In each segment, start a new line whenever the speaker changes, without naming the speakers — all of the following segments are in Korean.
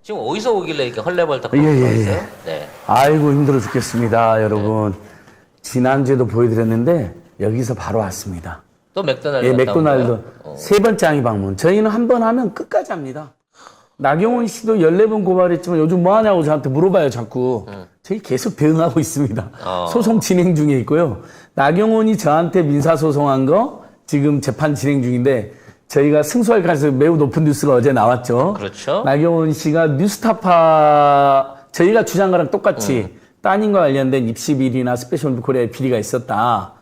지금 어디서 오길래 이렇게 헐레벌떡
예,
걸어
예,
있어요?
예.
네.
아이고 힘들어 죽겠습니다, 여러분. 지난주에도 보여드렸는데 여기서 바로 왔습니다.
또 맥도날드
예,
갔다 온
맥도날드
거예요?
세 번째 항의 방문. 저희는 한 번 하면 끝까지 합니다. 나경원 씨도 14번 고발했지만 요즘 뭐 하냐고 저한테 물어봐요, 자꾸. 저희 계속 대응하고 있습니다. 소송 진행 중에 있고요. 나경원이 저한테 민사소송한 거 지금 재판 진행 중인데 저희가 승소할 가능성이 매우 높은 뉴스가 어제 나왔죠.
그렇죠.
나경원 씨가 뉴스타파 저희가 주장한 거랑 똑같이 따님과 관련된 입시 비리나 스페셜 올림픽 코리아의 비리가 있었다.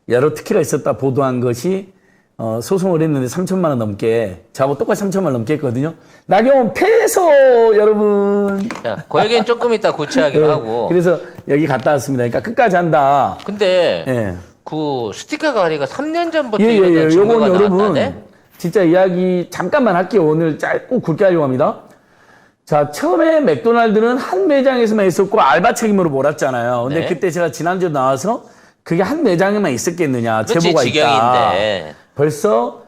여러 특혜가 있었다 보도한 것이 소송을 했는데 3천만 원 넘게 저하고 똑같이 3천만 원 넘게 했거든요. 나경원 패소 여러분.
자, 그 얘기는 조금 이따 구체하기로 하고.
그래서 여기 갔다 왔습니다. 그러니까 끝까지 한다.
근데
예.
그 스티커 가리가 3년 전부터
예,
이런
요건
증거가
여러분
나왔다네?
진짜 이야기 잠깐만 할게요. 오늘 짧고 굵게 하려고 합니다. 자, 처음에 맥도날드는 한 매장에서만 있었고 알바 책임으로 몰았잖아요. 근데
네.
그때 제가 지난주에 나와서 그게 한 매장에만 있었겠느냐.
그렇지,
제보가 있다.
직영인데.
벌써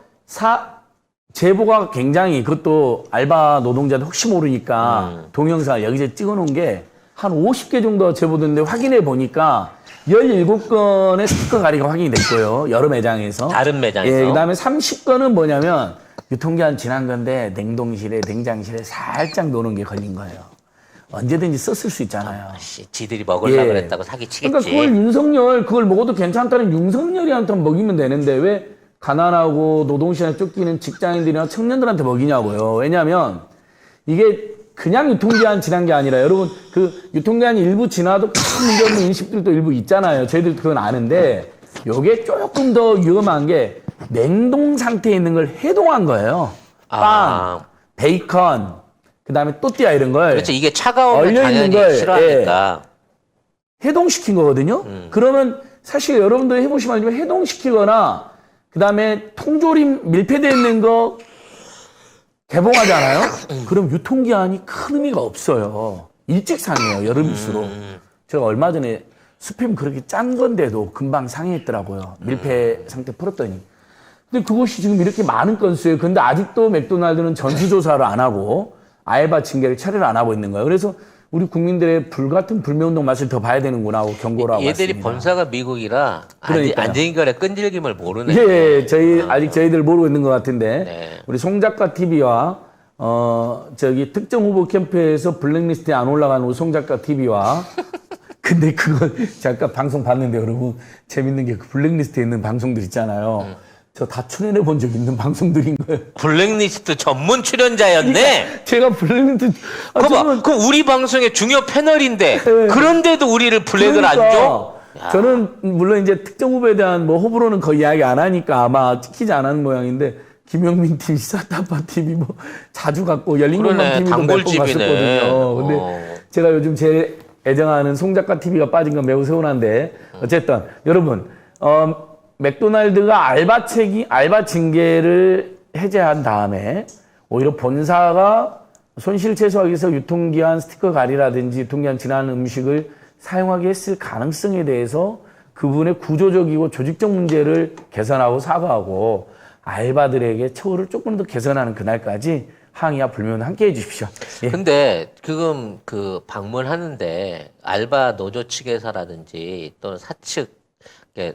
제보가 굉장히 그것도 알바 노동자들 혹시 모르니까 동영상을 여기저기 찍어놓은 게 한 50개 정도 제보됐는데 확인해 보니까 17건의 스티커 가리가 확인이 됐고요. 여러 매장에서.
다른 매장에서.
예, 그다음에 30건은 뭐냐면 유통기한 지난 건데 냉동실에 냉장실에 살짝 노는 게 걸린 거예요. 언제든지 썼을 수 있잖아요.
씨, 지들이 먹으려고
예.
그랬다고 사기치겠지.
그러니까 그걸 윤석열 그걸 먹어도 괜찮다는 윤석열이한테 먹이면 되는데 왜 가난하고 노동시간에 쫓기는 직장인들이나 청년들한테 먹이냐고요. 왜냐하면 이게 그냥 유통기한 지난 게 아니라 여러분 그 유통기한이 일부 지나도 큰 문제 없는 음식들도 일부 있잖아요. 저희들 그건 아는데 요게 조금 더 위험한 게 냉동 상태에 있는 걸 해동한 거예요. 빵, 베이컨, 그다음에 또띠아 이런 걸
그렇지, 이게 차가우면
얼려 있는
당연히
걸,
싫어하니까.
해동시킨 거거든요. 그러면 사실 여러분들 해보시면 알지만 해동시키거나 그다음에 통조림 밀폐되어 있는 거 개봉하잖아요. 그럼 유통기한이 큰 의미가 없어요. 일찍 상해요. 여름일수록. 제가 얼마 전에 스팸 그렇게 짠 건데도 금방 상해했더라고요. 밀폐 상태 풀었더니. 근데 그것이 지금 이렇게 많은 건수예요. 근데 아직도 맥도날드는 전수조사를 안 하고 알바 징계를 처리를 안 하고 있는 거예요. 그래서 우리 국민들의 불같은 불매운동 맛을 더 봐야 되는구나 하고 경고를 하고
얘들이
왔습니다.
본사가 미국이라
그러니까요.
안전거래 끈질김을 모르네.
예, 아직 저희들 모르고 있는 것 같은데
네.
우리 송작가 TV와 저기 특정 후보 캠프에서 블랙리스트에 안 올라간 우리 송작가 TV와 근데 그거 잠깐 방송 봤는데 여러분 재밌는 게 그 블랙리스트에 있는 방송들 있잖아요. 저 다 출연해 본 적 있는 방송들인 거예요.
블랙리스트 전문 출연자였네.
제가 블랙리스트
그봐, 그 우리 방송의 중요 패널인데 그런데도 우리를 블랙을 안 줘?
저는 물론 이제 특정 후보에 대한 뭐 호불호는 거의 이야기 안 하니까 아마 찍히지 않은 모양인데 김영민 TV, 사타파 TV 뭐 자주 갖고 열린공감 TV도 몇 번
단골집이네.
갔었거든요. 근데 제가 요즘 제일 애정하는 송작가 TV가 빠진 건 매우 서운한데 어쨌든 여러분 맥도날드가 알바 징계를 해제한 다음에 오히려 본사가 손실 최소화하기 위해서 유통기한 스티커 가리라든지 유통기한 지난 음식을 사용하게 했을 가능성에 대해서 그분의 구조적이고 조직적 문제를 개선하고 사과하고 알바들에게 처우를 조금 더 개선하는 그날까지 항의와 불면 함께 해주십시오. 예.
근데 지금 그 방문하는데 알바 노조 측에서라든지 또는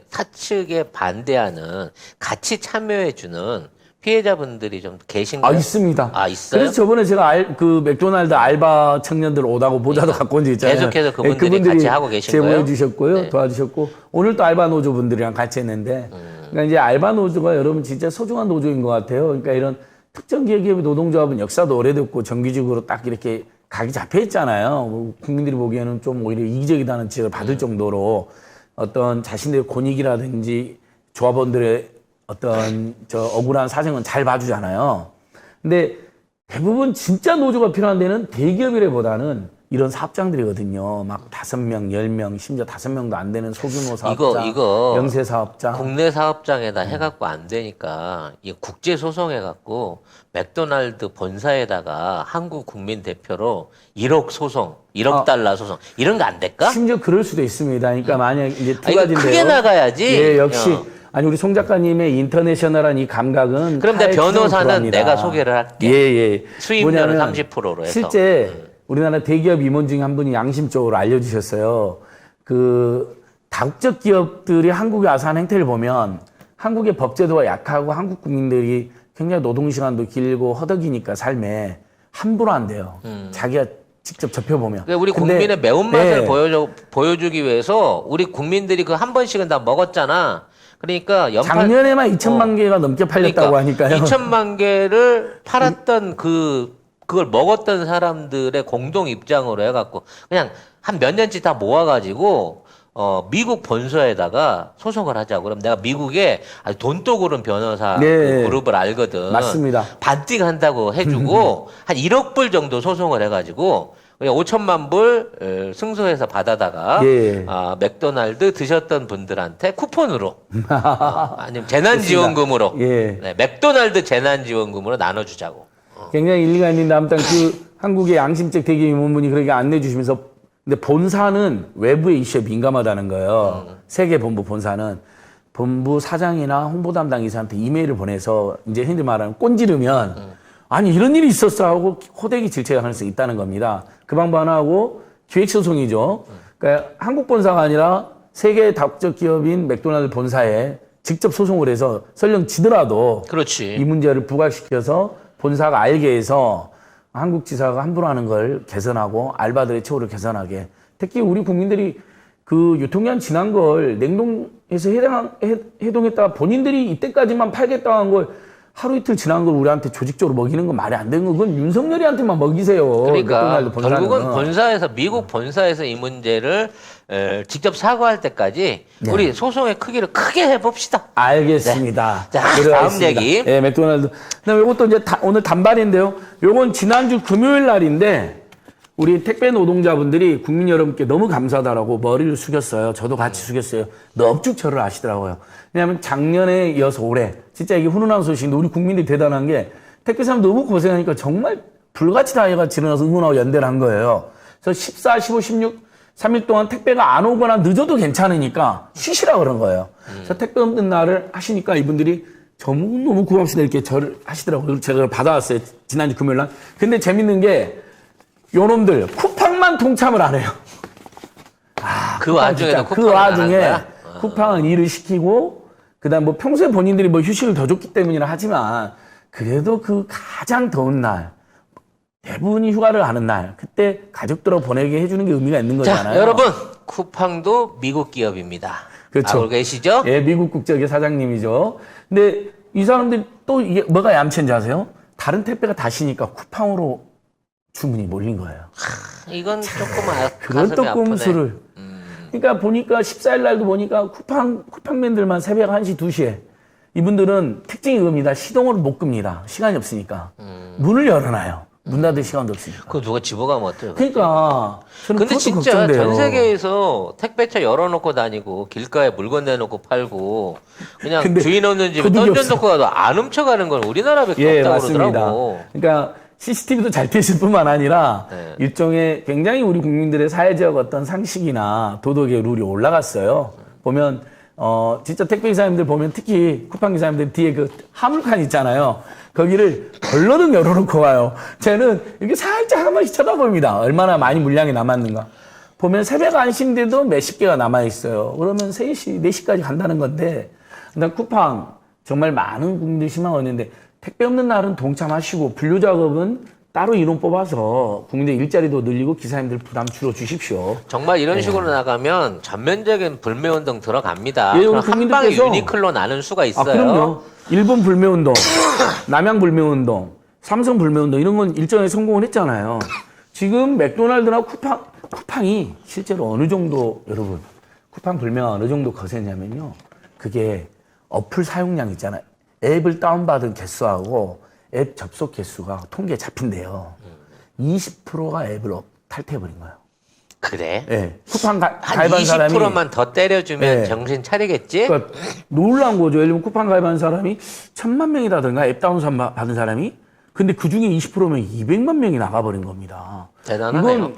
사측에 반대하는 같이 참여해주는 피해자분들이 좀 계신가요?
있습니다.
있어요?
그래서 저번에 제가 그 맥도날드 알바 청년들 오다고 모자도 갖고 온 적 있잖아요.
계속해서 그분들이 같이 하고 계신
제보해
거예요?
주셨고요.
네.
도와주셨고 오늘 또 알바 노조분들이랑 같이 했는데 그러니까 이제 알바 노조가 여러분 진짜 소중한 노조인 것 같아요. 그러니까 이런 특정 기업의 노동조합은 역사도 오래됐고 정규직으로 딱 이렇게 각이 잡혀 있잖아요. 뭐 국민들이 보기에는 좀 오히려 이기적이다는 지적을 받을 정도로 어떤 자신들의 권익이라든지 조합원들의 어떤 억울한 사정은 잘 봐주잖아요. 근데 대부분 진짜 노조가 필요한 데는 대기업이라보다는 이런 사업장들이거든요. 막 5명, 10명, 심지어 5명도 안 되는 소규모 사업장,
이거
영세 사업장.
국내 사업장에다 해갖고 안 되니까 이 국제 소송해갖고 맥도날드 본사에다가 한국 국민 대표로 1억 소송, 1억 달러 소송 이런 거 안 될까?
심지어 그럴 수도 있습니다. 그러니까 만약 이제 두
이거
가지인데요.
크게 나가야지.
예, 역시 아니 우리 송 작가님의 인터내셔널한 이 감각은
그럼 내 변호사는 내가 소개를 할게.
예.
수임료는
뭐냐면
30%로 해서.
실제 우리나라 대기업 임원 중에 한 분이 양심적으로 알려주셨어요. 그 다국적 기업들이 한국에 와서 하는 행태를 보면 한국의 법제도가 약하고 한국 국민들이 굉장히 노동시간도 길고 허덕이니까 삶에 함부로 안 돼요. 자기가 직접 접해보면.
그러니까 우리 국민의 매운맛을 보여주기 위해서 우리 국민들이 그 한 번씩은 다 먹었잖아. 그러니까
작년에만 2천만 개가 넘게 팔렸다고
그러니까
하니까요.
2천만 개를 팔았던 그걸 먹었던 사람들의 공동 입장으로 해갖고 그냥 한 몇 년치 다 모아가지고 미국 본사에다가 소송을 하자고. 그럼 내가 미국에 아주 돈독 오른 변호사 그 그룹을 알거든.
맞습니다.
반띵 한다고 해주고 한 1억 불 정도 소송을 해가지고 5천만 불 승소해서 받아다가 맥도날드 드셨던 분들한테 쿠폰으로 아니면 재난지원금으로 네, 맥도날드 재난지원금으로 나눠주자고.
굉장히 일리가 있는데 아무튼 그 한국의 양심적 대기업 임원분이 그렇게 안내해 주시면서 근데 본사는 외부의 이슈에 민감하다는 거예요. 세계 본부 본사는 본부 사장이나 홍보 담당 이사한테 이메일을 보내서 이제 흔히 말하는 꼰지르면 아니 이런 일이 있었어 하고 호되게 질책할 가능성이 있다는 겁니다. 그 방법 하나하고 기획소송이죠. 그러니까 한국 본사가 아니라 세계 다국적 기업인 맥도날드 본사에 직접 소송을 해서 설령 지더라도
그렇지.
이 문제를 부각시켜서 본사가 알게 해서 한국 지사가 함부로 하는 걸 개선하고 알바들의 처우를 개선하게. 특히 우리 국민들이 그 유통기한 지난 걸 냉동해서 해동했다가 본인들이 이때까지만 팔겠다고 한 걸 하루 이틀 지난 걸 우리한테 조직적으로 먹이는 건 말이 안 되는 거. 그건 윤석열이한테만 먹이세요.
그러니까 결국은 본사에서 미국 본사에서 이 문제를 직접 사과할 때까지 우리 소송의 크기를 크게 해봅시다.
알겠습니다.
네. 자, 다음 얘기.
네, 맥도날드. 그다음에 이것도 이제 오늘 단발인데요. 요건 지난주 금요일 날인데 우리 택배 노동자분들이 국민 여러분께 너무 감사하다라고 머리를 숙였어요. 저도 같이 숙였어요. 넙죽 저를 아시더라고요. 왜냐하면 작년에 이어서 올해 진짜 이게 훈훈한 소식인데 우리 국민들이 대단한 게 택배 사람 너무 고생하니까 정말 불같이 다해같이 일어나서 응원하고 연대를 한 거예요. 그래서 14, 15, 16 3일 동안 택배가 안 오거나 늦어도 괜찮으니까 쉬시라 그런 거예요. 그래서 택배 없는 날을 하시니까 이분들이 너무 고맙습니다 이렇게 저를 하시더라고요. 제가 그걸 받아왔어요. 지난주 금요일 날. 근데 재밌는 게 요놈들 쿠팡만 동참을 안 해요.
그 와중에도
그 와중에 쿠팡은 일을 시키고 그다음 뭐 평소에 본인들이 뭐 휴식을 더 줬기 때문이라 하지만 그래도 그 가장 더운 날 대부분이 휴가를 하는 날 그때 가족들하고 보내게 해주는 게 의미가 있는 거잖아요.
자, 여러분 쿠팡도 미국 기업입니다.
그렇죠.
알고 계시죠?
예, 미국 국적의 사장님이죠. 근데 이 사람들 또 이게 뭐가 얌체인지 아세요? 다른 택배가 다시니까 쿠팡으로 주문이 몰린 거예요.
이건 조금
그런 또
가슴이
꼼수를. 그러니까 보니까 14일 날도 보니까 쿠팡맨들만 새벽 1시, 2시에 이분들은 특징이 그겁니다. 시동을 못 끕니다. 시간이 없으니까. 문을 열어놔요. 문 닫을 시간도 없으니까.
그거 누가 집어가면 어때요?
그러니까 저는
근데
그것도
진짜
걱정돼요.
전 세계에서 택배차 열어놓고 다니고 길가에 물건 내놓고 팔고 그냥
근데
주인 없는 집에
도둑이
던져놓고 가도 안 훔쳐가는 건 우리나라밖에
예,
없다고
맞습니다.
그러더라고.
그러니까 CCTV도 잘 떼실 뿐만 아니라 일종의 굉장히 우리 국민들의 사회적 어떤 상식이나 도덕의 룰이 올라갔어요. 보면 진짜 택배 기사님들 보면 특히 쿠팡 기사님들 뒤에 그 화물칸 있잖아요. 거기를 벌러덩 열어놓고 와요. 쟤는 이렇게 살짝 한 번씩 쳐다봅니다. 얼마나 많이 물량이 남았는가. 보면 새벽 1시인데도 몇십 개가 남아있어요. 그러면 3시, 4시까지 간다는 건데, 난 쿠팡 정말 많은 국민들이 희망을 얻는데, 택배 없는 날은 동참하시고, 분류 작업은 따로 인원 뽑아서 국민들 일자리도 늘리고 기사님들 부담 줄여주십시오.
정말 이런 식으로 나가면 전면적인 불매운동 들어갑니다.
예,
그럼 한 방에
국민들께서-
유니클로 나는 수가 있어요.
그럼요. 일본 불매운동, 남양 불매운동, 삼성 불매운동 이런 건 일정에 성공을 했잖아요. 지금 맥도날드나 쿠팡이 실제로 어느 정도 여러분 쿠팡 불매가 어느 정도 거세냐면요. 그게 어플 사용량 있잖아요. 앱을 다운받은 개수하고 앱 접속 개수가 통계에 잡힌대요. 20%가 앱을 탈퇴해버린 거예요.
그래?
네. 쿠팡
한
가입한 사람이
20%만 더 때려주면
네.
정신 차리겠지?
그러니까 놀라운 거죠. 예를 들면 쿠팡 가입한 사람이 1,000만 명이라든가 앱 다운 받은 사람이 근데 그 중에 20%면 200만 명이 나가버린 겁니다.
대단하네요.
이건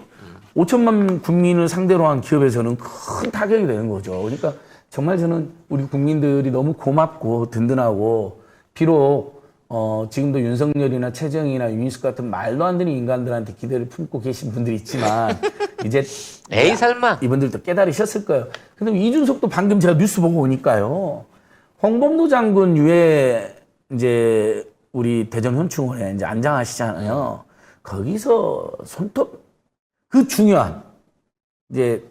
5천만 국민을 상대로 한 기업에서는 큰 타격이 되는 거죠. 그러니까 정말 저는 우리 국민들이 너무 고맙고 든든하고 비록 지금도 윤석열이나 최정희나 윤희숙 같은 말도 안 되는 인간들한테 기대를 품고 계신 분들이 있지만 이제
에이 설마
이분들도 깨달으셨을 거예요. 근데 이준석도 방금 제가 뉴스 보고 오니까요. 홍범도 장군 유해 이제 우리 대전 현충원에 이제 안장하시잖아요. 거기서 손톱 그 중요한 이제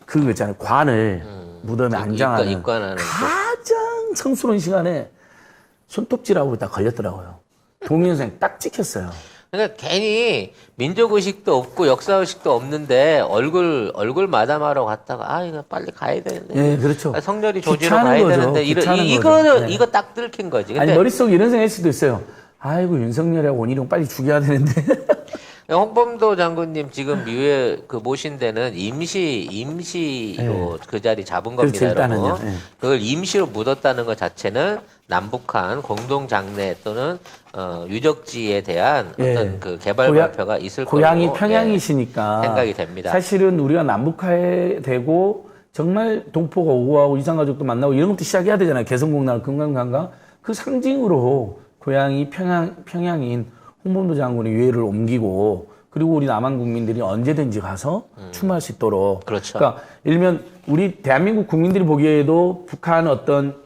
그거 있잖아요. 관을 무덤에 안장하는
입관하는
가장 성스러운 시간에 손톱질하고 딱 걸렸더라고요. 동영상 딱 찍혔어요.
그러니까 괜히 민족의식도 없고 역사의식도 없는데 얼굴 마담하러 갔다가 이거 빨리 가야 되는데.
예, 그렇죠.
성렬이 조지로
귀찮은
가야
거죠.
되는데
귀찮은 거죠. 네.
이거 딱 들킨 거지. 근데
아니 머릿속에 이런 생각일 수도 있어요. 아이고 윤석열하고 원희룡 빨리 죽여야 되는데.
홍범도 장군님 지금 유해 그 모신 데는 임시로 그 자리 잡은 겁니다.
그렇죠, 일단은요.
여러분.
예.
그걸 임시로 묻었다는 것 자체는 남북한 공동 장례 또는 유적지에 대한
예.
어떤 그 개발 발표가 있을
고향이
거고
평양이시니까
생각이 됩니다.
사실은 우리가 남북화해 되고 정말 동포가 오고하고 이산가족도 만나고 이런 것도 시작해야 되잖아요. 개성공단, 금강강가 그 상징으로 고향이 평양인 홍범도 장군의 유해를 옮기고 그리고 우리 남한 국민들이 언제든지 가서 추모할 수 있도록.
그렇죠.
그러니까 일면 우리 대한민국 국민들이 보기에도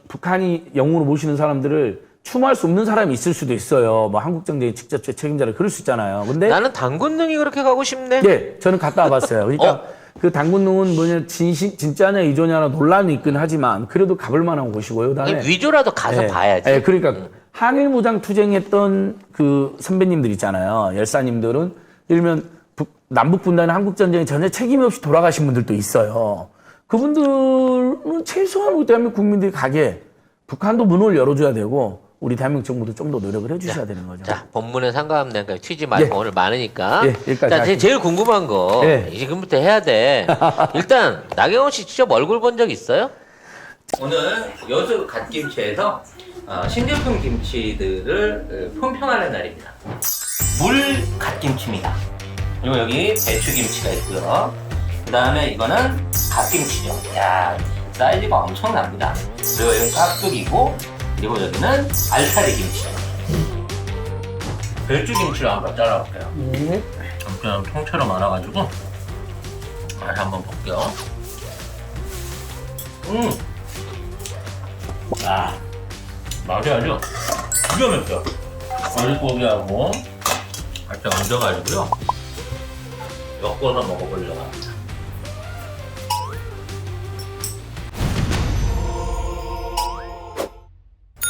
북한이 영웅으로 모시는 사람들을 추모할 수 없는 사람이 있을 수도 있어요. 뭐 한국전쟁의 직접 책임자를 그럴 수 있잖아요. 근데
나는 당군능이 그렇게 가고 싶네.
예, 저는 갔다 와봤어요. 그러니까 그 당군능은 뭐냐 진짜냐 이조냐나 논란이 있긴 하지만 그래도 가볼 만한 곳이고요. 그다음에
위조라도 가서
예,
봐야지.
예, 그러니까 한일 무장 투쟁했던 그 선배님들 있잖아요. 열사님들은 일면 남북 분단의 한국 전쟁에 전혀 책임 없이 돌아가신 분들도 있어요. 그분들은 최소한 우리 대한민국 국민들이 가게 북한도 문을 열어줘야 되고 우리 대한민국 정부도 좀 더 노력을 해주셔야 되는 거죠.
자, 본문에 상관없는 거 튀지 말고
예.
오늘 많으니까.
예, 여기까지
자,
할게요.
제일 궁금한 거
예.
지금부터 해야 돼. 일단 나경원 씨 직접 얼굴 본 적 있어요? 오늘 여수 갓김치에서 신제품 김치들을 품평하는 날입니다. 물 갓김치입니다. 그리고 여기 배추김치가 있고요. 그 다음에 이거는 갓김치죠. 야, 사이즈가 엄청납니다. 그리고 여기는 깍두기고, 그리고 여기는 알타리 김치. 배추김치를 한번 잘라볼게요. 엄청 통째로 말아가지고 다시 한번 볼게요. 맛이 아주 기가 막혀. 어리고기하고 같이 얹어가지고요. 엮어서 먹어보려고 합니다.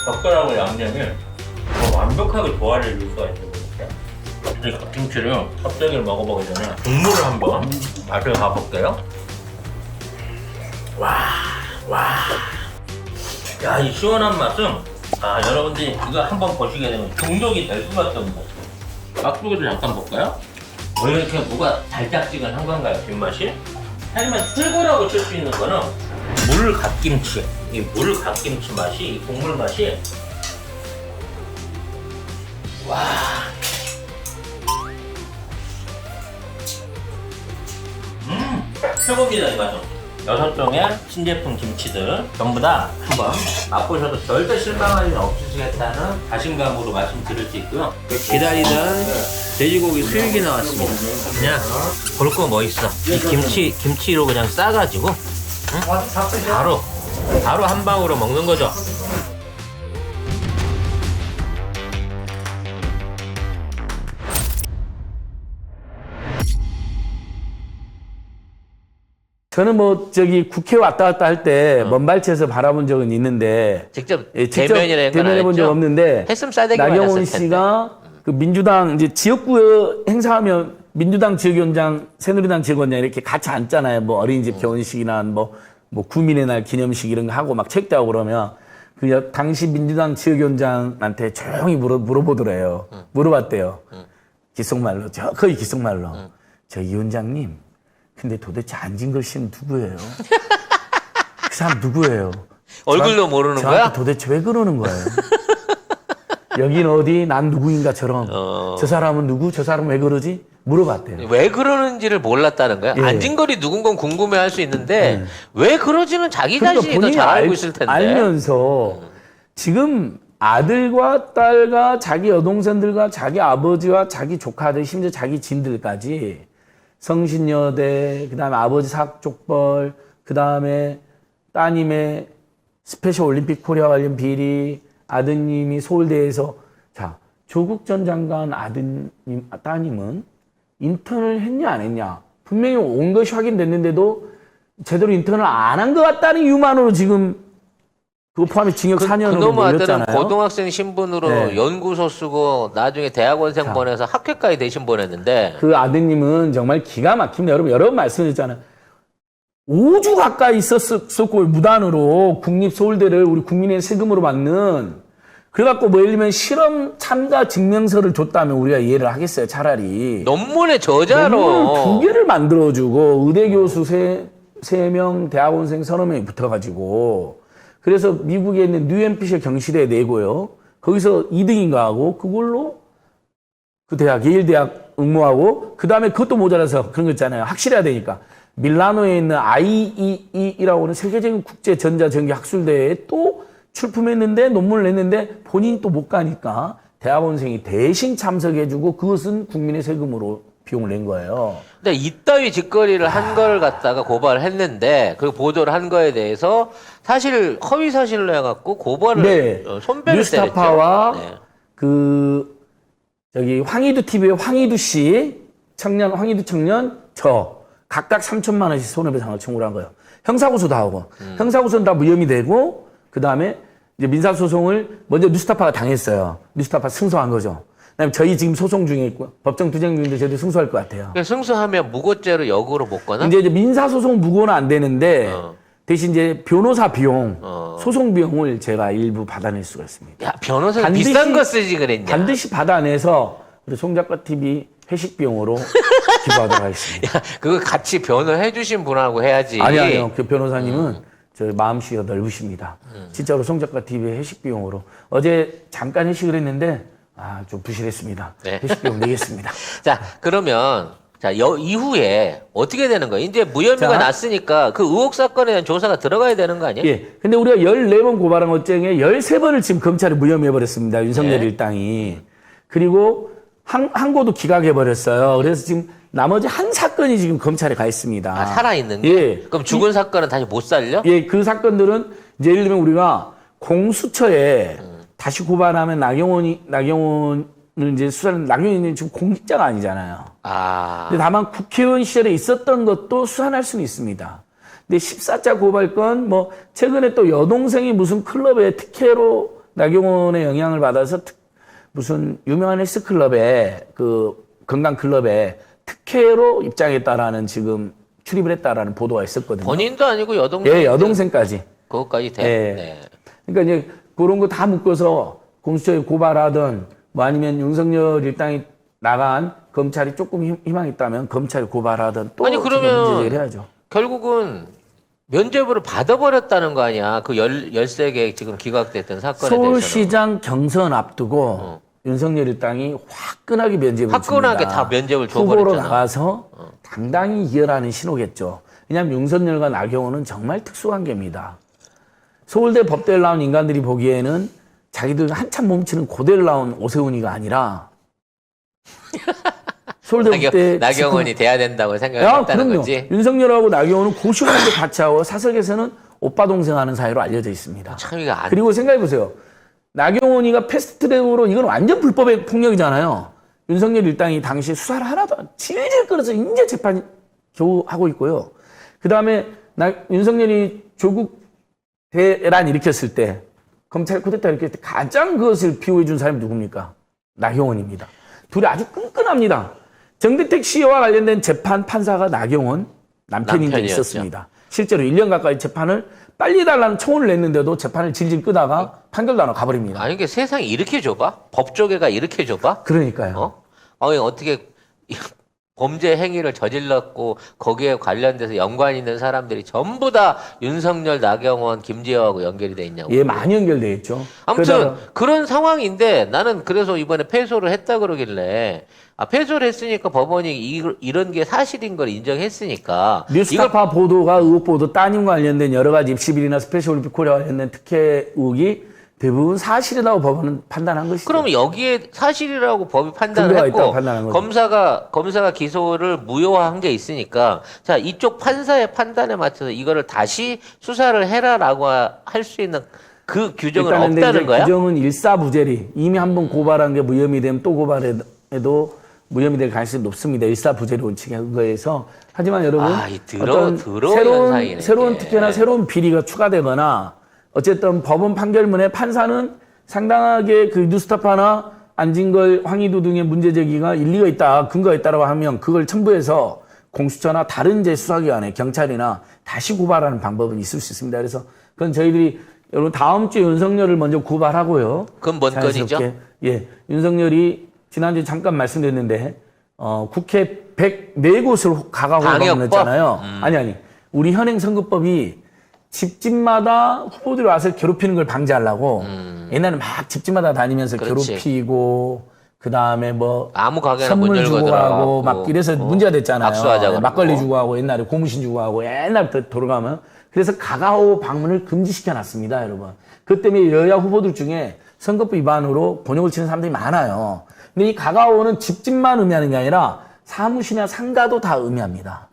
젓가락하고 양념이 완벽하게 조화를 이룰 수가 있는 것 같아요. 이 갓김치를 껍데기를 먹어보기 전에 국물을 한번 맛을 봐볼게요. 야, 이 시원한 맛은 여러분들이 이거 한번 보시게 되면 중독이 될 수밖에 없는 것 같아요. 깍두기도 잠깐 볼까요? 왜 이렇게 뭐가 달짝지근한 건가요, 뒷맛이? 하지만 최고라고 칠 수 있는 거는 물 갓김치. 이 물 갓김치 맛이, 이 국물 맛이 최고입니다, 이 맛은. 6종의 신제품 김치들 전부 다 한번 맛보셔도 절대 실망할 일 없으시겠다는 자신감으로 말씀드릴 수 있고요. 기다리던 돼지고기 수육이 나왔습니다. 그냥 볼 거 뭐 있어. 이 김치로 그냥 싸가지고 바로 한 방으로 먹는 거죠.
저는 뭐 국회 왔다 갔다 할 때 먼발치에서 바라본 적은 있는데
직접
직접
대면이라는 건
대면해 본 적
아니죠?
없는데
했으면 싸대기만
나경원
했을 텐데.
씨가 그 민주당 이제 지역구 행사하면 민주당 지역위원장, 새누리당 지역위원장 이렇게 같이 앉잖아요. 뭐 어린이집 개원식이나 뭐 구민의 날 기념식 이런 거 하고 막 체육대하고 그러면 그 당시 민주당 지역위원장한테 조용히 물어보더래요. 물어봤대요. 귓속말로 거의 귓속말로 저 위원장님. 근데 도대체 앉은 글씨는 누구예요? 그 사람 누구예요?
얼굴도 모르는
저한테
거야?
도대체 왜 그러는 거예요? 여긴 어디? 난 누구인가처럼. 저 사람은 누구? 저 사람은 왜 그러지? 물어봤대요.
왜 그러는지를 몰랐다는 거야.
예.
안진걸이 누군건 궁금해할 수 있는데 왜 그러지는 자기 자신이 더
본인이
잘 알고 있을 텐데.
알면서 지금 아들과 딸과 자기 여동생들과 자기 아버지와 자기 조카들 심지어 자기 진들까지 성신여대 그다음에 아버지 사학족벌 그다음에 따님의 스페셜 올림픽 코리아 관련 비리 아드님이 서울대에서 자 조국 전 장관 아드님 따님은 인턴을 했냐 안 했냐 분명히 온 것이 확인됐는데도 제대로 인턴을 안 한 것 같다는 이유만으로 지금 그거 포함해 징역 4년으로
그놈한테는
몰렸잖아요.
고등학생 신분으로
네.
연구소 쓰고 나중에 대학원생
자.
보내서 학회까지 대신 보냈는데
그 아드님은 정말 기가 막힙니다. 여러분 여러 번 말씀드렸잖아요. 5주 가까이 있었고 무단으로 국립서울대를 우리 국민의 세금으로 받는 그래갖고 뭐 예를 들면 실험 참가 증명서를 줬다면 우리가 이해를 하겠어요. 차라리.
논문의 저자로
논문 2개를 만들어주고 의대 교수 3명 대학원생 30명이 붙어가지고 그래서 미국에 있는 뉴햄피셔 경시대에 내고요. 거기서 2등인가 하고 그걸로 그 대학 예일 대학 응모하고 그 다음에 그것도 모자라서 그런 거 있잖아요. 확실해야 되니까 밀라노에 있는 IEE라고 하는 세계적인 국제 전자전기 학술대회에 또 출품했는데 논문을 냈는데 본인이 또 못 가니까 대학원생이 대신 참석해주고 그것은 국민의 세금으로 비용을 낸 거예요.
근데 이따위 짓거리를 한 걸 갖다가 고발을 했는데 그 보도를 한 거에 대해서 사실 허위 사실로 해갖고 고발을
네.
손배를
뉴스타파와
때렸죠. 네.
그 저기 황희두 TV의 황희두 씨 청년 황희두 청년 저 각각 3천만 원씩 손해배상을 청구를 한 거예요. 형사고소도 하고 형사고소는 다 무혐의 되고 그 다음에 이제 민사소송을 먼저 뉴스타파가 당했어요. 뉴스타파 승소한 거죠. 그다음에 저희 지금 소송 중에 있고 법정 투쟁 중인데 저희도 승소할 것 같아요.
승소하면 무고죄로 역으로 못 가나?
이제 민사소송 무고는 안 되는데 대신 이제 변호사 비용, 소송 비용을 제가 일부 받아낼 수가 있습니다.
야 변호사
반드시-
비싼 거 쓰지 그랬냐?
반드시 받아내서 우리 송작가 TV 회식 비용으로 기부하도록 하겠습니다.
야 그거 같이 변호해 주신 분하고 해야지.
아니요, 그 변호사님은 저 마음씨가 넓으십니다. 진짜로 송작가 TV 회식 비용으로 어제 잠깐 회식을 했는데 좀 부실했습니다.
네.
회식 비용 내겠습니다.
자 그러면 자 이후에 어떻게 되는 거예요? 이제 무혐의가
자.
났으니까 그 의혹 사건에 대한 조사가 들어가야 되는 거 아니에요?
예. 근데 우리가 14번 고발한 것 중에 13번을 지금 검찰이 무혐의해버렸습니다. 윤석열
네.
일당이. 그리고 한 곳도 기각해버렸어요. 그래서 지금 나머지 한 사건이 지금 검찰에 가 있습니다.
아, 살아있는 게?
예.
그럼 죽은 사건은 다시 못 살려?
예, 그 사건들은 이제 예를 들면 우리가 공수처에 다시 고발하면 나경원을 이제 수사는 나경원이 지금 공직자가 아니잖아요.
아.
근데 다만 국회의원 시절에 있었던 것도 수사할 수는 있습니다. 근데 14자 고발건 뭐 최근에 또 여동생이 무슨 클럽에 특혜로 나경원의 영향을 받아서 무슨 유명한 헬스클럽에 그 건강클럽에 특혜로 입장했다라는 지금 출입을 했다라는 보도가 있었거든요.
본인도 아니고 여동생.
예, 여동생까지.
그것까지 돼.
예.
네.
그러니까 이제 그런 거 다 묶어서 공수처에 고발하든 뭐 아니면 윤석열 일당이 나간 검찰이 조금 희망이 있다면 검찰이 고발하든 또
아니, 그러면
문제 제기를 해야죠.
결국은 면죄부를 받아버렸다는 거 아니야? 그 13개 지금 기각됐던 사건에 대해서.
서울시장 경선 앞두고 윤석열 일당이 화끈하게 면죄부를
화끈하게
줍니다.
다 면죄부를
후보로
줘버렸잖아.
나가서 당당히 이어라는 신호겠죠. 왜냐하면 윤석열과 나경원은 정말 특수관계입니다. 서울대 법대를 나온 인간들이 보기에는 자기들 한참 몸치는 고대를 나온 오세훈이가 아니라 서울대 법대
나경원이 돼야 된다고
야,
생각했다는
그럼요.
거지.
윤석열하고 나경원은 고시원도 같이 하고 사석에서는 오빠 동생 하는 사이로 알려져 있습니다.
참 이거 안.
그리고 생각해 보세요. 나경원이가 패스트트랙으로 이건 완전 불법의 폭력이잖아요. 윤석열 일당이 당시 수사를 하나도 질질 끌어서 이제 재판 겨우 하고 있고요. 그 다음에 윤석열이 조국 대란 일으켰을 때 검찰 쿠데타 일으켰을 때 가장 그것을 비호해 준 사람이 누굽니까? 나경원입니다. 둘이 아주 끈끈합니다. 정대택 씨와 관련된 재판 판사가 나경원 남편인 적이
남편이었죠.
있었습니다. 실제로 1년 가까이 재판을 빨리 달라는 청원을 냈는데도 재판을 질질 끄다가 판결도 안 하고 가버립니다.
아니, 이게 세상이 이렇게 좁아? 법조계가 이렇게 좁아?
그러니까요.
어? 아니, 어떻게, 범죄 행위를 저질렀고 거기에 관련돼서 연관 있는 사람들이 전부 다 윤석열, 나경원, 김재호하고 연결이 돼 있냐고.
예, 많이 연결돼 있죠.
아무튼
그러다가
그런 상황인데 나는 그래서 이번에 패소를 했다 그러길래 패소를 했으니까 법원이 이런 게 사실인 걸 인정했으니까
뉴스타파 보도가 의혹 보도 따님 관련된 여러 가지 입시비리나 스페셜올림픽 코리아 관련된 특혜 의혹이 대부분 사실이라고 법원은 판단한 것이죠.
그럼 여기에 사실이라고 법이 판단을
근거가
했고
있다고 판단한 거죠.
검사가 기소를 무효화한 게 있으니까 자 이쪽 판사의 판단에 맞춰서 이거를 다시 수사를 해라라고 할 수 있는 그 규정은 없다는 거야?
규정은 일사부재리. 이미 한번 고발한 게 무혐의 되면 또 고발해도 무혐의 될 가능성이 높습니다. 일사부재리 원칙에 근거해서. 하지만 여러분
더러운 현상이네,
새로운
이게.
특혜나 새로운 비리가 추가되거나 어쨌든 법원 판결문에 판사는 상당하게 그 뉴스타파나 안진걸, 황희도 등의 문제 제기가 일리가 있다, 근거가 있다라고 하면 그걸 첨부해서 공수처나 다른 수사기관에 경찰이나 다시 고발하는 방법은 있을 수 있습니다. 그래서 그건 저희들이 여러분 다음 주 윤석열을 먼저 고발하고요.
그건 뭔 건이죠?
예, 윤석열이 지난주에 잠깐 말씀드렸는데 국회 104곳을 가가고 방문했잖아요. 아니 우리 현행 선거법이 집집마다 후보들이 와서 괴롭히는 걸 방지하려고 옛날에 막 집집마다 다니면서
그렇지.
괴롭히고 그 다음에 뭐
아무 가게나
선물
문 열고
주고 하고
들어가고
막 이래서 문제가 됐잖아요.
압수하자고
막걸리
그러고.
주고 하고 옛날에 고무신 주고 하고 옛날부터 돌아가면 그래서 가가오 방문을 금지시켜 놨습니다, 여러분. 그 때문에 여야 후보들 중에 선거법 위반으로 곤욕을 치는 사람들이 많아요. 근데 이 가가오는 집집만 의미하는 게 아니라 사무실이나 상가도 다 의미합니다.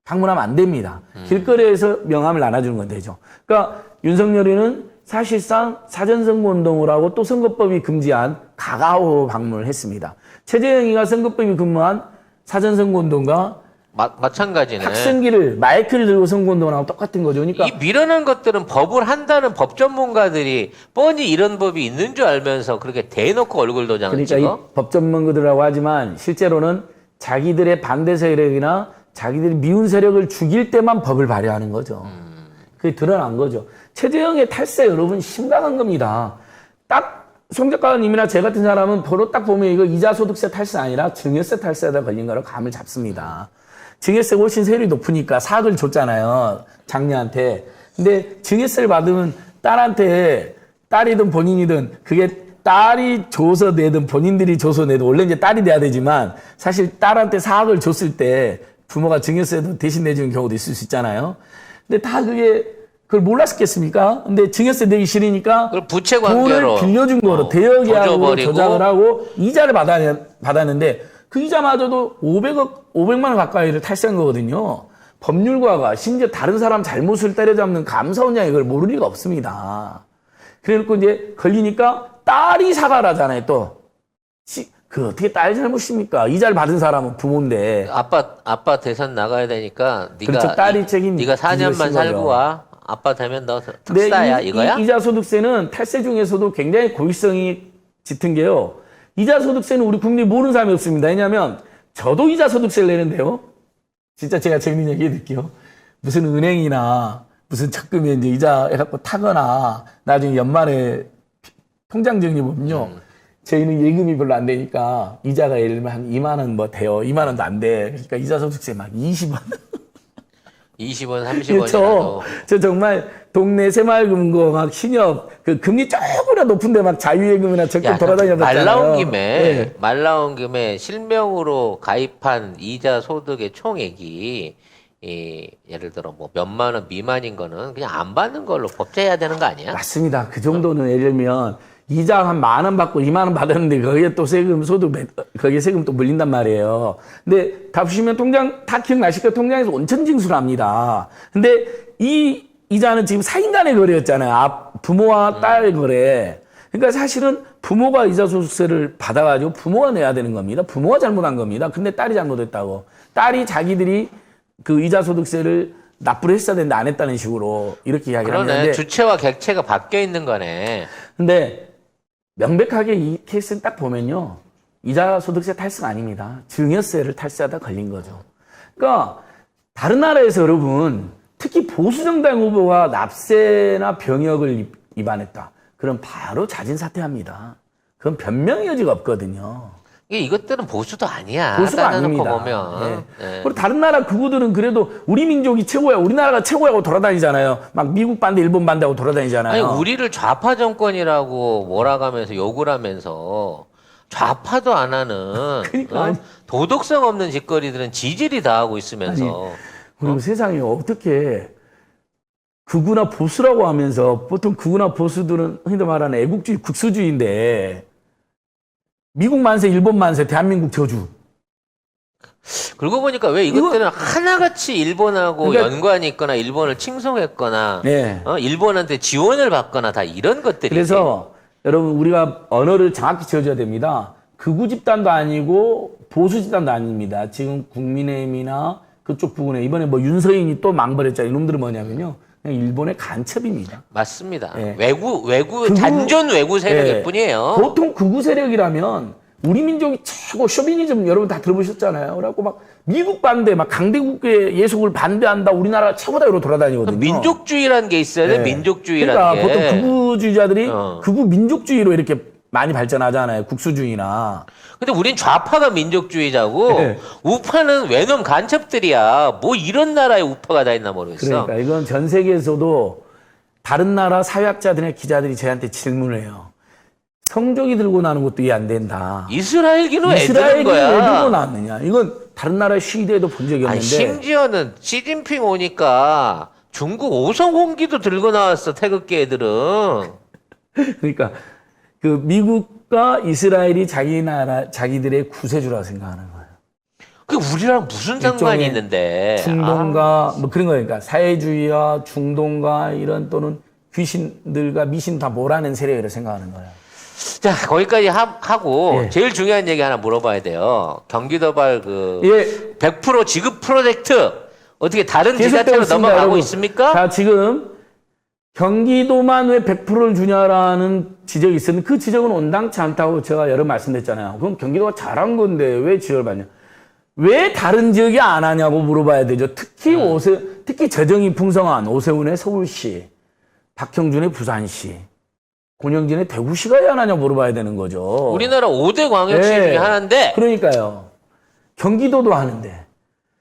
방문하면 안 됩니다. 길거리에서 명함을 나눠주는 건 되죠. 그러니까 윤석열이는 사실상 사전선거운동을 하고 또 선거법이 금지한 가가오 방문을 했습니다. 최재형이가 선거법이 근무한 사전선거운동과
마찬가지네.
확성기를 마이크를 들고 선거운동을 하고 똑같은 거죠. 그러니까
이 미련한 것들은 법을 한다는 법 전문가들이 뻔히 이런 법이 있는 줄 알면서 그렇게 대놓고 얼굴 도장을
그러니까
찍어?
이 법전문가들이라고 하지만 실제로는 자기들의 반대 세력이나 자기들이 미운 세력을 죽일 때만 법을 발효하는 거죠. 그게 드러난 거죠. 최재형의 탈세 여러분 심각한 겁니다. 딱 송 작가님이나 제 같은 사람은 바로 딱 보면 이거 이자소득세 탈세 아니라 증여세 탈세에다 걸린 거로 감을 잡습니다. 증여세가 훨씬 세율이 높으니까 사학을 줬잖아요. 장녀한테. 근데 증여세를 받으면 딸한테 딸이든 본인이든 그게 딸이 줘서 내든 본인들이 줘서 내든 원래 이제 딸이 내야 되지만 사실 딸한테 사학을 줬을 때 부모가 증여세도 대신 내주는 경우도 있을 수 있잖아요. 근데 다 그걸 몰랐겠습니까? 근데 증여세 내기 싫으니까
그걸 부채 관계로
돈을 빌려준 거로 대여계약으로
조져버리고.
조작을 하고 이자를 받았는데 그 이자마저도 500만 원 가까이를 탈세한 거거든요. 법률가가 심지어 다른 사람 잘못을 때려잡는 감사원장이 이걸 모를 리가 없습니다. 그래놓고 이제 걸리니까 딸이 사과를 하잖아요, 또. 그 어떻게 딸 잘못입니까? 이자를 받은 사람은 부모인데.
아빠 대선 나가야 되니까
그렇죠. 딸이 책임
네가 4년만
지고
살고
거죠.
와. 아빠 되면 너
근데
특사야 이거야?
이자 소득세는 탈세 중에서도 굉장히 고의성이 짙은 게요. 이자 소득세는 우리 국민이 모르는 사람이 없습니다. 왜냐하면 저도 이자 소득세를 내는데요. 진짜 제가 재밌는 얘기 해드릴게요. 무슨 은행이나 무슨 적금에 이제 이자 해갖고 타거나 나중에 연말에 통장 정리 보면요. 저희는 예금이 별로 안 되니까 이자가 예를 들면 한 2만 원 뭐 돼요. 2만 원도 안 돼. 그러니까 이자 소득세 막 20원.
20원,
그렇죠.
30원이라도.
저 정말 동네 새마을금고 막 신협 그 금리 조금이나 높은데 막 자유예금이나 적금 돌아다녀봤잖아요.
말 나온 김에 실명으로 가입한 이자 소득의 총액이 예를 들어 뭐 몇만 원 미만인 거는 그냥 안 받는 걸로 법제해야 되는 거 아니야?
맞습니다. 그 정도는 예를 들면 이자 한 10,000원 받고 2만 원 받았는데 거기에 또 세금 소득 거기에 세금 또 물린단 말이에요. 근데 다 보시면 통장 다 기억나실 거예요. 통장에서 온천 징수를 합니다. 근데 이 이자는 지금 사인 간의 거래였잖아요. 부모와 딸 거래. 그러니까 사실은 부모가 이자 소득세를 받아가지고 부모가 내야 되는 겁니다. 부모가 잘못한 겁니다. 근데 딸이 잘못했다고. 딸이 자기들이 그 이자 소득세를 납부를 했어야 되는데 안 했다는 식으로 이렇게 이야기를
그러네.
하는데.
주체와 객체가 바뀌어 있는 거네.
근데 명백하게 이 케이스를 딱 보면요. 이자 소득세 탈세가 아닙니다. 증여세를 탈세하다 걸린 거죠. 그러니까 다른 나라에서 여러분 특히 보수정당 후보가 납세나 병역을 위반했다. 그럼 바로 자진 사퇴합니다. 그건 변명의 여지가 없거든요.
이것들은 보수도 아니야.
보수가
따져놓고
아닙니다.
보면.
네. 그리고 다른 나라 극우들은 그래도 우리 민족이 최고야, 우리나라가 최고야고 돌아다니잖아요. 막 미국 반대, 일본 반대하고 돌아다니잖아요.
아니 우리를 좌파 정권이라고 몰아가면서 욕을 하면서 좌파도 안 하는
그러니까 아니.
도덕성 없는 짓거리들은 지질이 다 하고 있으면서
그리고 세상에 어떻게 극우나 보수라고 하면서 보통 극우나 보수들은 흔히 말하는 애국주의, 국수주의인데 미국 만세, 일본 만세, 대한민국 저주.
그러고 보니까 왜 이것들은 하나같이 일본하고
그러니까-
연관이 있거나 일본을 칭송했거나
네.
일본한테 지원을 받거나 다 이런 것들이
그래서 여러분 우리가 언어를 정확히 지어줘야 됩니다. 극우 집단도 아니고 보수 집단도 아닙니다. 지금 국민의힘이나 그쪽 부분에 이번에 뭐 윤서인이 또 망벌했잖아요. 이놈들은 뭐냐면요. 그냥 일본의 간첩입니다.
맞습니다.
예.
외구 잔존 외구 세력일
예.
뿐이에요.
보통 극우 세력이라면 우리 민족이 최고 쇼비니즘 여러분 다 들어보셨잖아요. 그래갖고 막 미국 반대, 막 강대국의 예속을 반대한다. 우리나라 최고다 이러고 돌아다니거든요.
민족주의라는 게 있어야 돼.
네.
민족주의라는
그러니까
게.
보통 극우주의자들이
어.
극우 민족주의로 이렇게 많이 발전하잖아요. 국수주의나.
근데 우린 좌파가 민족주의자고
네.
우파는 외놈 간첩들이야. 뭐 이런 나라에 우파가 다 있나 모르겠어.
그러니까 이건 전 세계에서도 다른 나라 사회학자들이나 기자들이 저한테 질문을 해요. 성적이 들고 나는 것도 이해 안 된다.
이스라엘기는 왜 드는
이스라엘이 왜 들고
거야?
나왔느냐. 이건 다른 나라 시위대에도 본 적이
아니,
없는데.
심지어는 시진핑 오니까 중국 오성홍기도 들고 나왔어. 태극기 애들은.
그러니까 그 미국과 이스라엘이 자기 나라, 자기들의 구세주라고 생각하는 거예요.
그게 우리랑 무슨 상관이
일종의
있는데.
중동과 뭐 그런 거니까 사회주의와 중동과 이런 또는 귀신들과 미신 다 몰아낸 세력이라고 생각하는 거예요.
자, 거기까지 하고
예.
제일 중요한 얘기 하나 물어봐야 돼요. 경기도발
예,
100% 지급 프로젝트 어떻게 다른
계속되고
지자체로
있습니다,
넘어가고
여러분.
있습니까?
자, 지금 경기도만 왜 100%를 주냐라는 지적이 있었는데 그 지적은 온당치 않다고 제가 여러 번 말씀드렸잖아요. 그럼 경기도가 잘한 건데 왜 지적을 받냐? 왜 다른 지역이 안 하냐고 물어봐야 되죠. 특히 재정이 풍성한 오세훈의 서울시, 박형준의 부산시, 권영진의 대구시가 왜 안 하냐고 물어봐야 되는 거죠.
우리나라 5대 광역시
네.
중에 하나인데
그러니까요. 경기도도 하는데.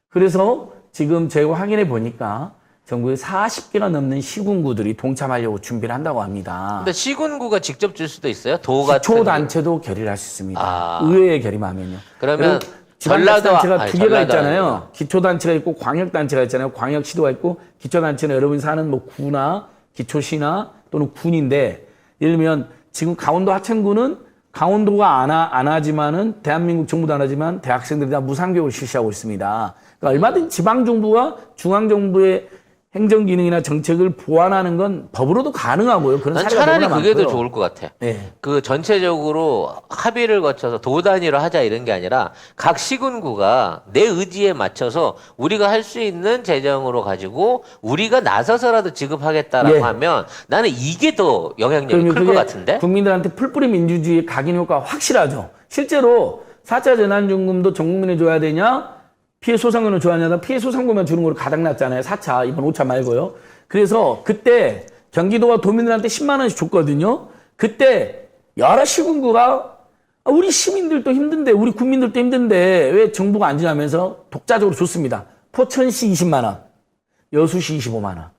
그래서 지금 제가 확인해 보니까 전국에 40개가 넘는 시군구들이 동참하려고 준비를 한다고 합니다.
근데 시군구가 직접 줄 수도 있어요? 도 같은
기초단체도 결의를 할 수 있습니다.
아.
의회에 결의하면요.
그러면
지방자치단체가
아니,
두 개가
전라도
있잖아요.
아니구나.
기초단체가 있고 광역단체가 있잖아요. 광역시도가 있고 기초단체는 여러분이 사는 뭐 구나 기초시나 또는 군인데 예를 들면 지금 강원도 하천구는 강원도가 안 하지만은 대한민국 정부도 안 하지만 대학생들이 다 무상교육을 실시하고 있습니다. 그러니까 얼마든지 지방정부와 중앙정부의 행정기능이나 정책을 보완하는 건 법으로도 가능하고요. 그런
난
사례가
차라리
너무나
그게 더
많고요.
좋을 것 같아.
네.
그 전체적으로 합의를 거쳐서 도 단위로 하자 이런 게 아니라 각 시군구가 내 의지에 맞춰서 우리가 할 수 있는 재정으로 가지고 우리가 나서서라도 지급하겠다라고
예.
하면 나는 이게 더 영향력이
그러면
클 것
그게
같은데?
국민들한테 풀뿌리 민주주의의 각인 효과가 확실하죠. 실제로 4차 재난지원금도 전 국민에 줘야 되냐? 피해 소상금을 줘야 하냐? 피해 소상금만 주는 걸로 가닥 났잖아요. 4차, 이번 5차 말고요. 그래서 그때 경기도가 도민들한테 10만 원씩 줬거든요. 그때 여러 시군구가 우리 시민들도 힘든데 우리 국민들도 힘든데 왜 정부가 안 주냐면서 독자적으로 줬습니다. 포천시 20만 원, 여수시 25만 원.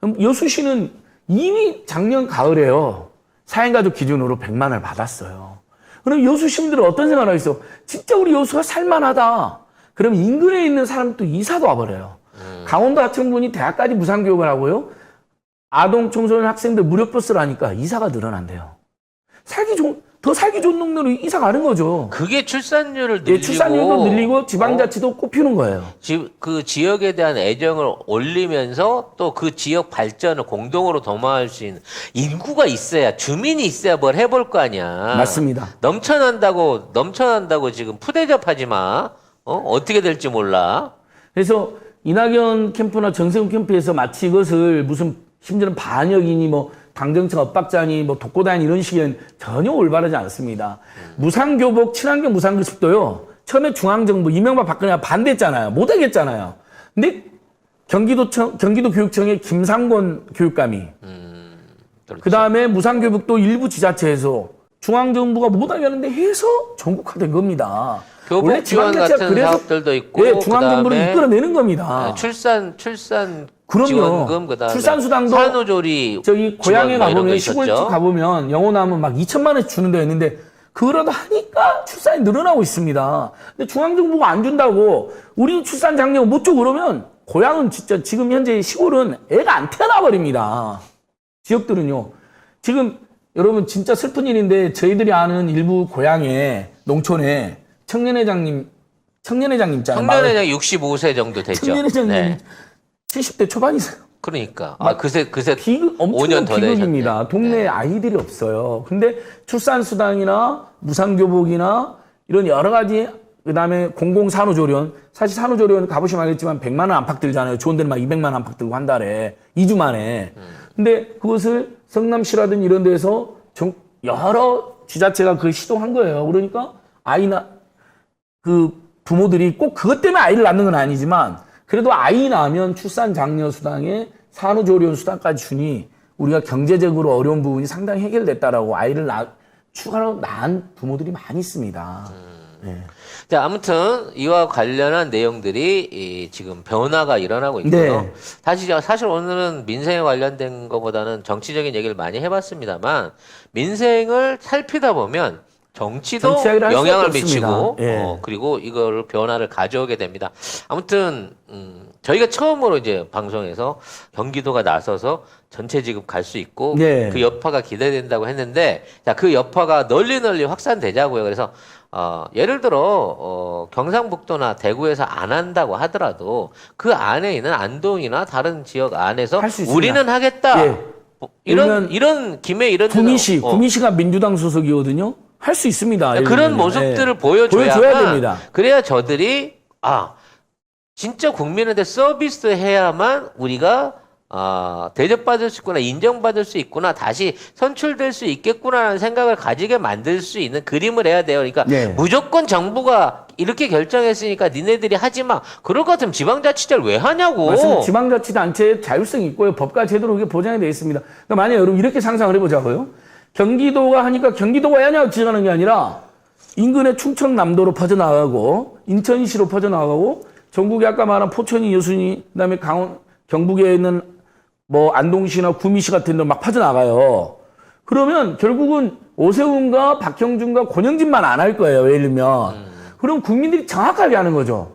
그럼 여수시는 이미 작년 가을에요. 4인 가족 기준으로 100만 원을 받았어요. 그럼 여수 시민들은 어떤 생각을 하겠어? 진짜 우리 여수가 살만하다. 그럼 인근에 있는 사람도 이사도 와버려요. 강원도 하천군이 대학까지 무상교육을 하고요. 아동 청소년 학생들 무료 버스를 하니까 이사가 늘어난대요. 더 살기 좋은 동네로 이사 가는 거죠.
그게 출산율을 늘리고
예, 출산율도 늘리고 지방자치도 꼽히는 거예요.
그 지역에 대한 애정을 올리면서 또 그 지역 발전을 공동으로 도모할 수 있는 인구가 있어야 주민이 있어야 뭘 해볼 거 아니야.
맞습니다.
넘쳐난다고 지금 푸대접하지 마. 어떻게 될지 몰라.
그래서 이낙연 캠프나 정세훈 캠프에서 마치 이것을 무슨 심지어는 반역이니 뭐 당정청 엇박자니 뭐 독고다니 이런 식의 전혀 올바르지 않습니다. 무상교복, 친환경 무상급식도요. 처음에 중앙정부 이명박 박근혜가 반대했잖아요. 못하겠잖아요. 근데 경기도교육청의 김상곤 교육감이
그렇죠.
그 다음에 무상교복도 일부 지자체에서 중앙정부가 못하게 하는데 해서 전국화된 겁니다.
교복 지원 같은 사업들도 있고,
예, 중앙정부를
그다음에
이끌어내는 겁니다.
출산
그럼요.
지원금, 그다음에
출산수당도
산후조리
저기 고향에
지원 뭐 이런
가보면
거
시골집
있었죠.
가보면 영어 나오면 막 2천만 원씩 주는 데 있는데 그거라도 하니까 출산이 늘어나고 있습니다. 근데 중앙정부가 안 준다고 우리 출산 장려 못 줘 그러면 고향은 진짜 지금 현재 시골은 애가 안 태어나 버립니다. 지역들은요. 지금 여러분 진짜 슬픈 일인데 저희들이 아는 일부 고향에 농촌에 청년회장님 있잖아요.
청년회장 65세 정도 되죠.
청년회장님
네.
70대 초반이세요.
그러니까
막
그새
엄청난
5년 더
비극입니다.
되셨네.
동네에 아이들이 없어요. 근데 출산수당이나 무상교복이나 이런 여러 가지 그다음에 공공산후조리원 사실 산후조리원 가보시면 알겠지만 100만 원 안팎 들잖아요. 좋은 데는 막 200만 원 안팎 들고 한 달에 2주 만에. 근데 그것을 성남시라든지 이런 데서 여러 지자체가 그걸 시도한 거예요. 그러니까 아이나 그 부모들이 꼭 그것 때문에 아이를 낳는 건 아니지만 그래도 아이 낳으면 출산 장려 수당에 산후조리원 수당까지 주니 우리가 경제적으로 어려운 부분이 상당히 해결됐다라고 아이를 추가로 낳은 부모들이 많이 있습니다. 네.
자, 아무튼 이와 관련한 내용들이 지금 변화가 일어나고 있고요.
네.
사실 오늘은 민생에 관련된 것보다는 정치적인 얘기를 많이 해봤습니다만 민생을 살피다 보면 정치도
정치 이야기를 할
영향을
수밖에 없습니다.
미치고
예.
그리고 이걸 변화를 가져오게 됩니다. 아무튼 저희가 처음으로 이제 방송에서 경기도가 나서서 전체 지급 갈 수 있고
네.
그 여파가 기대된다고 했는데 자, 그 여파가 널리 확산되자고요. 그래서 예를 들어 경상북도나 대구에서 안 한다고 하더라도 그 안에 있는 안동이나 다른 지역 안에서
할수 있습니다.
우리는 하겠다.
예.
이런 김에 이런
구미시가 민주당 소속이거든요. 할 수 있습니다.
그런
예를 들면.
모습들을
예.
보여줘야
됩니다.
그래야 저들이 진짜 국민한테 서비스해야만 우리가 대접받을 수 있구나, 인정받을 수 있구나, 다시 선출될 수 있겠구나라는 생각을 가지게 만들 수 있는 그림을 해야 돼요. 그러니까
네.
무조건 정부가 이렇게 결정했으니까 니네들이 하지 마. 그럴 것 같으면 지방자치제를 왜 하냐고.
맞습니다. 지방자치단체의 자율성이 있고요. 법과 제도로 그게 보장이 되어 있습니다. 그러니까 만약에 여러분 이렇게 상상을 해보자고요. 경기도가 하니까 경기도가 해야냐고 지정하는 게 아니라 인근의 충청남도로 퍼져나가고 인천시로 퍼져나가고 전국에 아까 말한 포천이, 여순이, 그다음에 경북에 있는 뭐 안동시나 구미시 같은 데 막 퍼져나가요. 그러면 결국은 오세훈과 박형준과 권영진만 안 할 거예요. 예를 들면. 그럼 국민들이 정확하게 하는 거죠.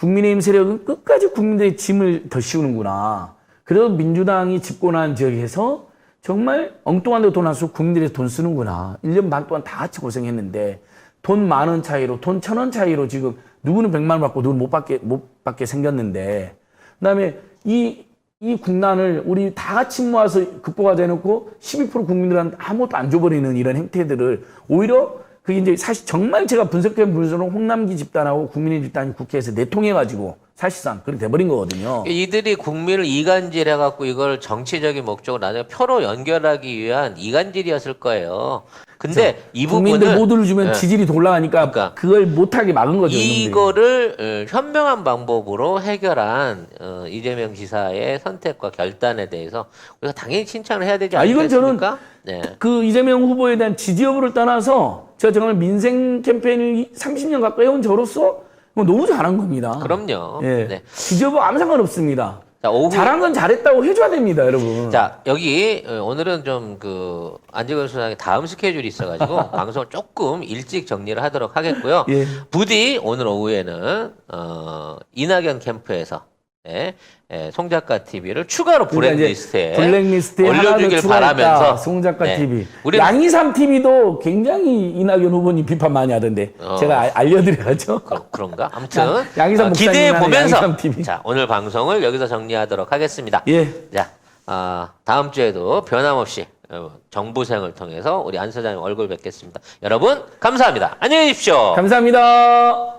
국민의힘 세력은 끝까지 국민들의 짐을 더 씌우는구나. 그래도 민주당이 집권한 지역에서 정말 엉뚱한 데 돈 안 쓰고 국민들이 돈 쓰는구나. 1년 반 동안 다 같이 고생했는데 돈 10,000원 차이로, 돈 1,000원 차이로 지금 누구는 100만 원 받고 누구는 못 받게 생겼는데 그다음에 이 국난을 우리 다 같이 모아서 극복하자 해놓고 12% 국민들한테 아무것도 안 줘버리는 이런 행태들을 오히려 그게 이제 사실 정말 제가 분석된 분석은 홍남기 집단하고 국민의 집단이 국회에서 내통해가지고 사실상 그렇게 돼버린 거거든요.
이들이 국민을 이간질해갖고 이걸 정치적인 목적으로 나중에 표로 연결하기 위한 이간질이었을 거예요. 근데 이
국민들
부분을
모두를 주면
예.
지지율이 올라가니까
그러니까
그걸 못하게 막은 거죠. 이놈들이.
이거를 현명한 방법으로 해결한 이재명 지사의 선택과 결단에 대해서 우리가 당연히 칭찬을 해야 되지
이건 저는
않겠습니까? 네.
그 이재명 후보에 대한 지지 여부를 떠나서 제가 정말 민생 캠페인을 30년 가까이 해온 저로서 뭐 너무 잘한 겁니다.
그럼요.
예.
네.
지지 여부 아무 상관없습니다.
자, 오후
잘한 건 잘했다고 해줘야 됩니다, 여러분.
자, 여기 오늘은 좀 그 안재건 수장의 다음 스케줄이 있어가지고 방송을 조금 일찍 정리를 하도록 하겠고요.
예.
부디 오늘 오후에는 이낙연 캠프에서 송 작가 TV를 추가로 블랙리스트에
블랙리스트에 하나 더
올려주길
추가했다.
바라면서
송 작가
네.
TV.
우리
양이삼 TV도 굉장히 이낙연 후보님 비판 많이 하던데 제가 알려드려야죠.
그런가? 아무튼
양희삼 목사님
기대해
하는
보면서
양희삼 TV.
자, 오늘 방송을 여기서 정리하도록 하겠습니다.
예.
자, 다음 주에도 변함없이 정부생을 통해서 우리 안 소장님 얼굴 뵙겠습니다. 여러분 감사합니다. 안녕히 계십시오.
감사합니다.